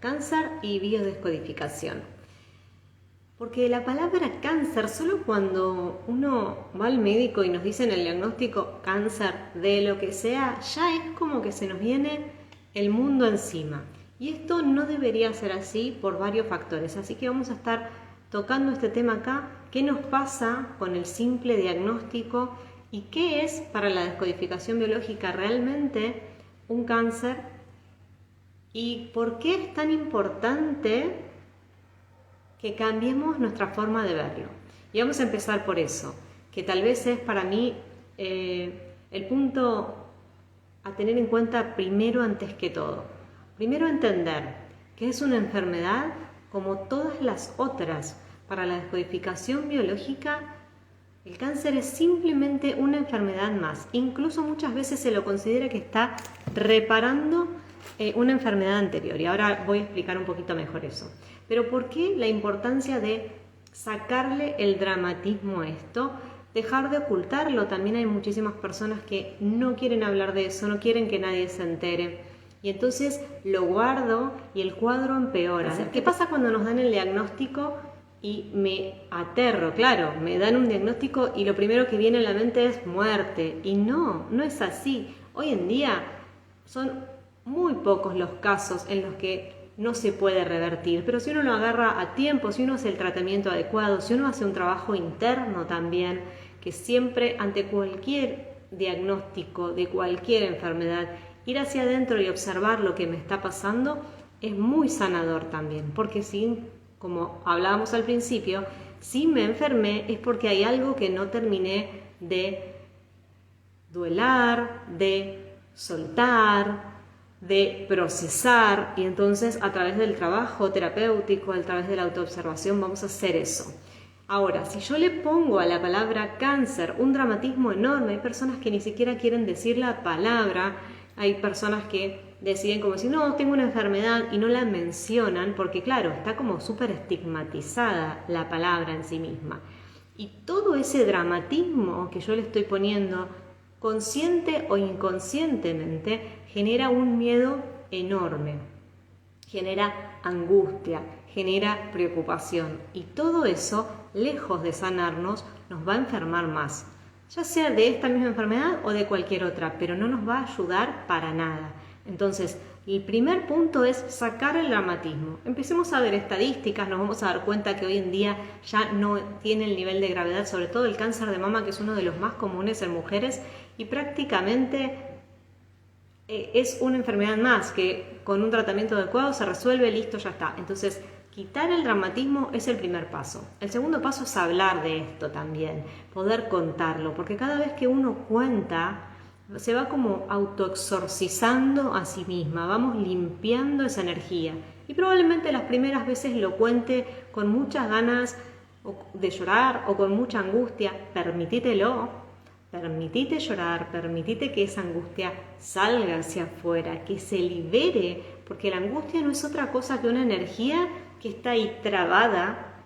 cáncer y biodescodificación. Porque la palabra cáncer, solo cuando uno va al médico y nos dicen el diagnóstico cáncer de lo que sea, ya es como que se nos viene el mundo encima. Y esto no debería ser así por varios factores. Así que vamos a estar tocando este tema acá. ¿Qué nos pasa con el simple diagnóstico? ¿Y qué es para la descodificación biológica realmente un cáncer? ¿Y por qué es tan importante que cambiemos nuestra forma de verlo? Y vamos a empezar por eso, que tal vez es para mí el punto a tener en cuenta primero antes que todo. Primero entender que es una enfermedad como todas las otras. Para la descodificación biológica, el cáncer es simplemente una enfermedad más. Incluso muchas veces se lo considera que está reparando una enfermedad anterior. Y ahora voy a explicar un poquito mejor eso. Pero ¿por qué la importancia de sacarle el dramatismo a esto? Dejar de ocultarlo. También hay muchísimas personas que no quieren hablar de eso, no quieren que nadie se entere. Y entonces lo guardo y el cuadro empeora. ¿Qué pasa cuando nos dan el diagnóstico y me aterro? Claro, me dan un diagnóstico y lo primero que viene a la mente es muerte. Y no es así. Hoy en día son muy pocos los casos en los que no se puede revertir, pero si uno lo agarra a tiempo, si uno hace el tratamiento adecuado, si uno hace un trabajo interno también, que siempre ante cualquier diagnóstico de cualquier enfermedad, ir hacia adentro y observar lo que me está pasando es muy sanador también, porque si, como hablábamos al principio, si me enfermé es porque hay algo que no terminé de duelar, de soltar, de procesar, y entonces a través del trabajo terapéutico, a través de la autoobservación vamos a hacer eso. Ahora, si yo le pongo a la palabra cáncer un dramatismo enorme, hay personas que ni siquiera quieren decir la palabra, hay personas que deciden como si no, tengo una enfermedad y no la mencionan, porque claro, está como súper estigmatizada la palabra en sí misma. Y todo ese dramatismo que yo le estoy poniendo, consciente o inconscientemente, genera un miedo enorme, genera angustia, genera preocupación. Y todo eso, lejos de sanarnos, nos va a enfermar más. Ya sea de esta misma enfermedad o de cualquier otra, pero no nos va a ayudar para nada. Entonces, el primer punto es sacar el dramatismo. Empecemos a ver estadísticas, nos vamos a dar cuenta que hoy en día ya no tiene el nivel de gravedad, sobre todo el cáncer de mama, que es uno de los más comunes en mujeres, y prácticamente es una enfermedad más que con un tratamiento adecuado se resuelve, listo, ya está. Entonces, quitar el dramatismo es el primer paso. El segundo paso es hablar de esto también, poder contarlo, porque cada vez que uno cuenta, se va como autoexorcizando a sí misma, vamos limpiando esa energía. Y probablemente las primeras veces lo cuente con muchas ganas de llorar o con mucha angustia. Permitite llorar, permitite que esa angustia salga hacia afuera, que se libere, porque la angustia no es otra cosa que una energía que está ahí trabada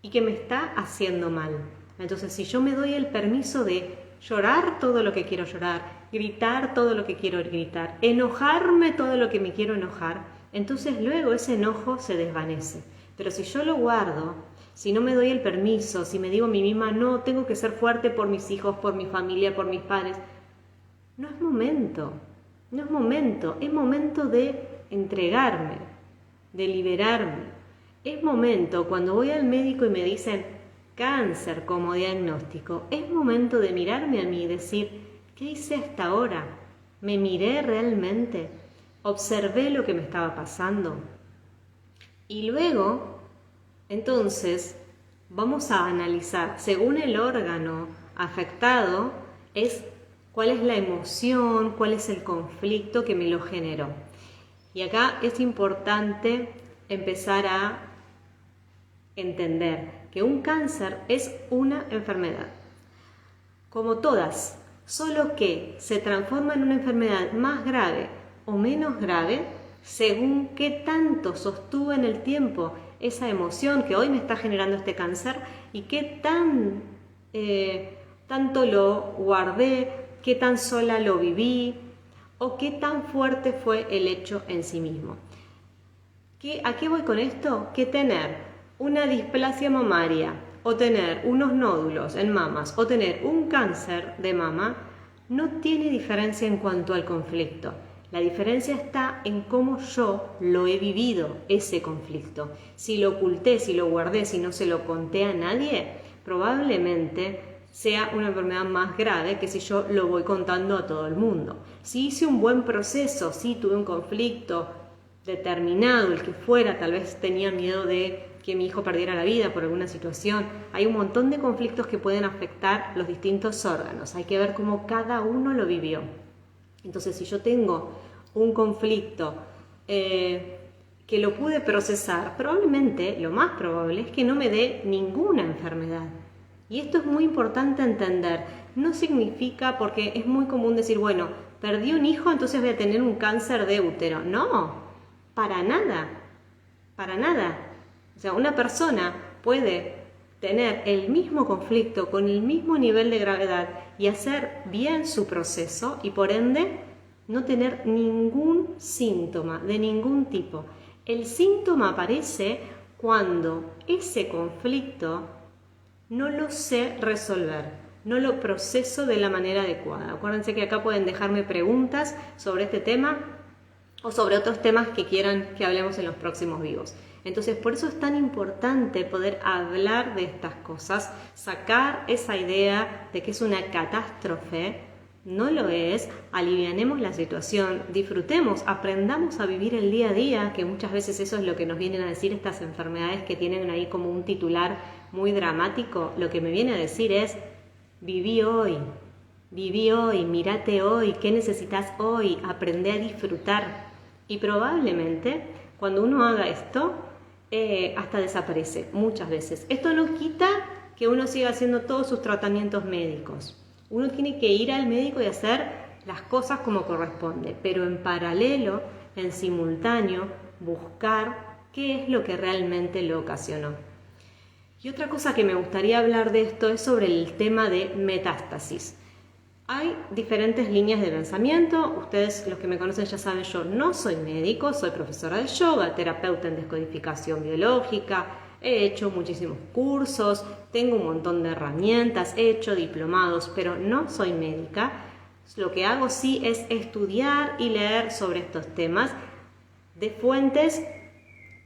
y que me está haciendo mal. Entonces, si yo me doy el permiso de llorar todo lo que quiero llorar, gritar todo lo que quiero gritar, enojarme todo lo que me quiero enojar, entonces luego ese enojo se desvanece. Pero si yo lo guardo, si no me doy el permiso, si me digo a mí misma, no, tengo que ser fuerte por mis hijos, por mi familia, por mis padres, no es momento, es momento de entregarme, de liberarme. Es momento, cuando voy al médico y me dicen cáncer como diagnóstico, es momento de mirarme a mí y decir, ¿qué hice hasta ahora? ¿Me miré realmente? ¿Observé lo que me estaba pasando? Y luego, entonces, vamos a analizar, según el órgano afectado, cuál es la emoción, cuál es el conflicto que me lo generó. Y acá es importante empezar a entender que un cáncer es una enfermedad, como todas, solo que se transforma en una enfermedad más grave o menos grave según qué tanto sostuve en el tiempo esa emoción que hoy me está generando este cáncer y qué tanto lo guardé, qué tan sola lo viví o qué tan fuerte fue el hecho en sí mismo. ¿A qué voy con esto? Que tener una displasia mamaria o tener unos nódulos en mamas o tener un cáncer de mama no tiene diferencia en cuanto al conflicto. La diferencia está en cómo yo lo he vivido, ese conflicto. Si lo oculté, si lo guardé, si no se lo conté a nadie, probablemente sea una enfermedad más grave que si yo lo voy contando a todo el mundo. Si hice un buen proceso, si tuve un conflicto determinado, el que fuera, tal vez tenía miedo de que mi hijo perdiera la vida por alguna situación. Hay un montón de conflictos que pueden afectar los distintos órganos. Hay que ver cómo cada uno lo vivió. Entonces, si yo tengo un conflicto que lo pude procesar, probablemente, lo más probable es que no me dé ninguna enfermedad. Y esto es muy importante entender. No significa, porque es muy común decir, bueno, perdí un hijo, entonces voy a tener un cáncer de útero. No, para nada, para nada. O sea, una persona puede tener el mismo conflicto con el mismo nivel de gravedad y hacer bien su proceso y por ende no tener ningún síntoma de ningún tipo. El síntoma aparece cuando ese conflicto no lo sé resolver, no lo proceso de la manera adecuada. Acuérdense que acá pueden dejarme preguntas sobre este tema o sobre otros temas que quieran que hablemos en los próximos vivos. Entonces, por eso es tan importante poder hablar de estas cosas, sacar esa idea de que es una catástrofe. No lo es, alivianemos la situación, disfrutemos, aprendamos a vivir el día a día, que muchas veces eso es lo que nos vienen a decir estas enfermedades que tienen ahí como un titular muy dramático. Lo que me viene a decir es, viví hoy, mírate hoy, ¿qué necesitas hoy? Aprende a disfrutar. Y probablemente cuando uno haga esto, hasta desaparece muchas veces. Esto no quita que uno siga haciendo todos sus tratamientos médicos. Uno tiene que ir al médico y hacer las cosas como corresponde, pero en paralelo, en simultáneo, buscar qué es lo que realmente lo ocasionó. Y otra cosa que me gustaría hablar de esto es sobre el tema de metástasis. Hay diferentes líneas de pensamiento. Ustedes, los que me conocen ya saben, yo no soy médico, soy profesora de yoga, terapeuta en descodificación biológica, he hecho muchísimos cursos, tengo un montón de herramientas, he hecho diplomados, pero no soy médica. Lo que hago sí es estudiar y leer sobre estos temas de fuentes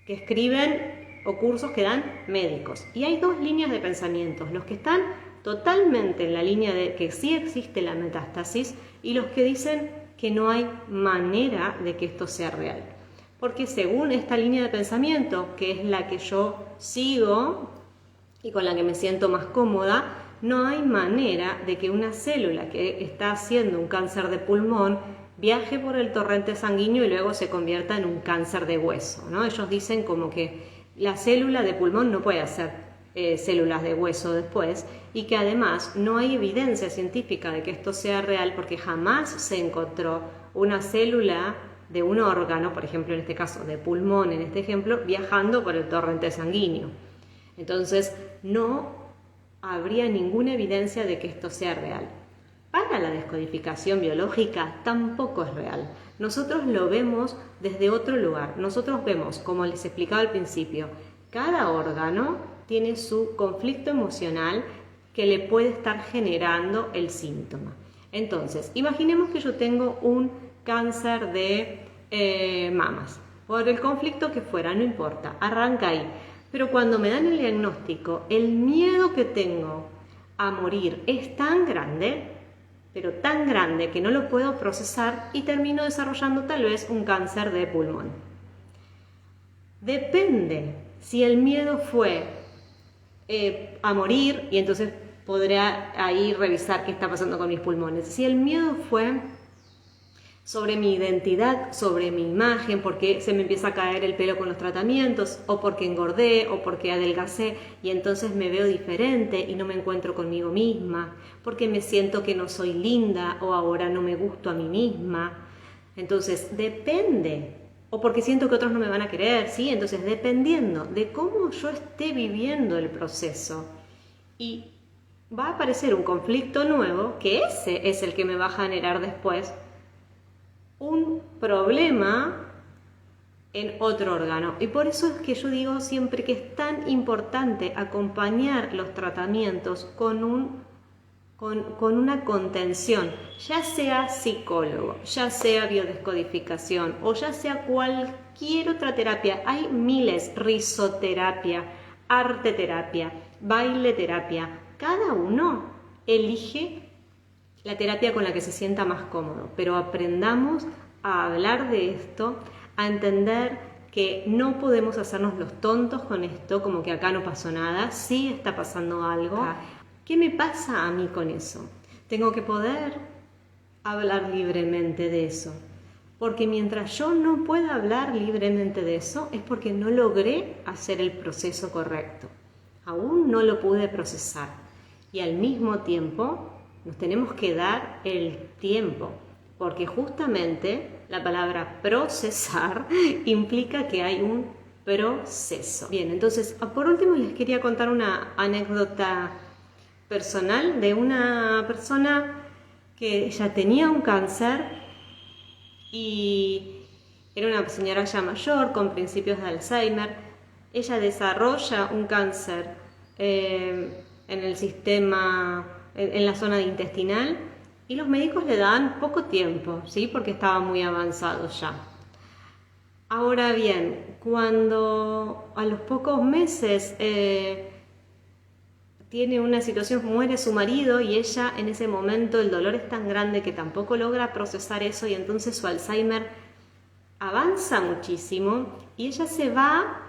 que escriben o cursos que dan médicos. Y hay dos líneas de pensamientos, los que están totalmente en la línea de que sí existe la metástasis y los que dicen que no hay manera de que esto sea real. Porque según esta línea de pensamiento, que es la que yo sigo y con la que me siento más cómoda, no hay manera de que una célula que está haciendo un cáncer de pulmón viaje por el torrente sanguíneo y luego se convierta en un cáncer de hueso, ¿no? Ellos dicen como que la célula de pulmón no puede hacer células de hueso después y que además no hay evidencia científica de que esto sea real porque jamás se encontró una célula de un órgano, por ejemplo en este caso de pulmón, en este ejemplo, viajando por el torrente sanguíneo. Entonces no habría ninguna evidencia de que esto sea real. Para la descodificación biológica tampoco es real. Nosotros lo vemos desde otro lugar. Nosotros vemos, como les explicaba al principio, cada órgano tiene su conflicto emocional que le puede estar generando el síntoma. Entonces, imaginemos que yo tengo un cáncer de mamas, por el conflicto que fuera, no importa, arranca ahí. Pero cuando me dan el diagnóstico, el miedo que tengo a morir es tan grande, pero tan grande que no lo puedo procesar y termino desarrollando tal vez un cáncer de pulmón. Depende si el miedo fue a morir y entonces podré ahí revisar qué está pasando con mis pulmones. Si el miedo fue sobre mi identidad, sobre mi imagen, porque se me empieza a caer el pelo con los tratamientos, o porque engordé, o porque adelgacé y entonces me veo diferente y no me encuentro conmigo misma, porque me siento que no soy linda o ahora no me gusto a mí misma. Entonces depende, o porque siento que otros no me van a querer, ¿sí? Entonces dependiendo de cómo yo esté viviendo el proceso y va a aparecer un conflicto nuevo, que ese es el que me va a generar después un problema en otro órgano. Y por eso es que yo digo siempre que es tan importante acompañar los tratamientos con una contención, ya sea psicólogo, ya sea biodescodificación o ya sea cualquier otra terapia. Hay miles: risoterapia, arteterapia, baileterapia. Cada uno elige la terapia con la que se sienta más cómodo, pero aprendamos a hablar de esto, a entender que no podemos hacernos los tontos con esto, como que acá no pasó nada. Sí está pasando algo. ¿Qué me pasa a mí con eso? Tengo que poder hablar libremente de eso, porque mientras yo no pueda hablar libremente de eso es porque no logré hacer el proceso correcto, aún no lo pude procesar. Y al mismo tiempo nos tenemos que dar el tiempo, porque justamente la palabra procesar implica que hay un proceso. Bien, entonces, por último les quería contar una anécdota personal de una persona que ella tenía un cáncer y era una señora ya mayor con principios de Alzheimer. Ella desarrolla un cáncer en el sistema, en la zona intestinal, y los médicos le dan poco tiempo, ¿sí? Porque estaba muy avanzado ya. Ahora bien, cuando a los pocos meses tiene una situación, muere su marido, y ella en ese momento el dolor es tan grande que tampoco logra procesar eso, y entonces su Alzheimer avanza muchísimo y ella se va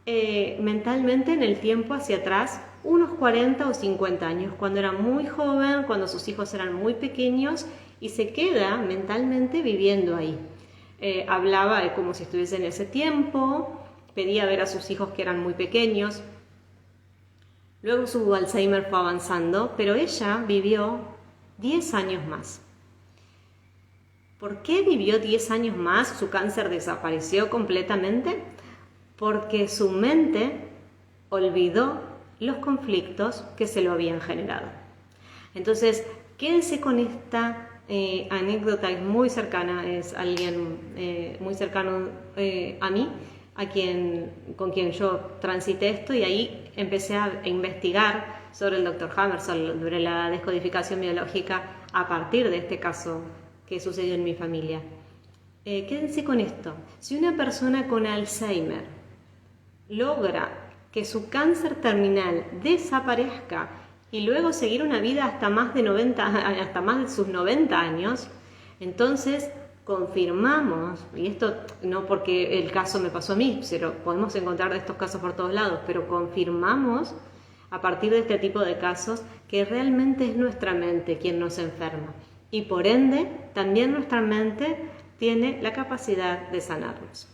mentalmente en el tiempo hacia atrás, unos 40 o 50 años, cuando era muy joven, cuando sus hijos eran muy pequeños, y se queda mentalmente viviendo ahí. Hablaba como si estuviese en ese tiempo, pedía ver a sus hijos que eran muy pequeños. Luego su Alzheimer fue avanzando, pero ella vivió 10 años más. ¿Por qué vivió 10 años más? ¿Su cáncer desapareció completamente? Porque su mente olvidó los conflictos que se lo habían generado. Entonces, quédense con esta anécdota, es muy cercana, es alguien muy cercano a mí, con quien yo transité esto, y ahí empecé a investigar sobre el Dr. Hammer, sobre la descodificación biológica a partir de este caso que sucedió en mi familia. Quédense con esto: si una persona con Alzheimer logra que su cáncer terminal desaparezca y luego seguir una vida hasta más de sus 90 años, entonces confirmamos, y esto no porque el caso me pasó a mí, pero podemos encontrar de estos casos por todos lados, pero confirmamos a partir de este tipo de casos que realmente es nuestra mente quien nos enferma, y por ende también nuestra mente tiene la capacidad de sanarnos.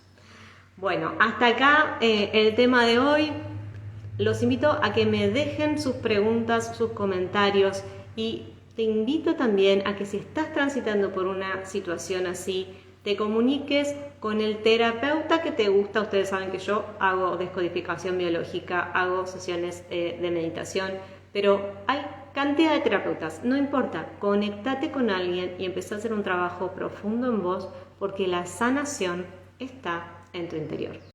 Bueno, hasta acá el tema de hoy. Los invito a que me dejen sus preguntas, sus comentarios, y te invito también a que, si estás transitando por una situación así, te comuniques con el terapeuta que te gusta. Ustedes saben que yo hago descodificación biológica, hago sesiones de meditación, pero hay cantidad de terapeutas, no importa, conéctate con alguien y empezá a hacer un trabajo profundo en vos, porque la sanación está en tu interior.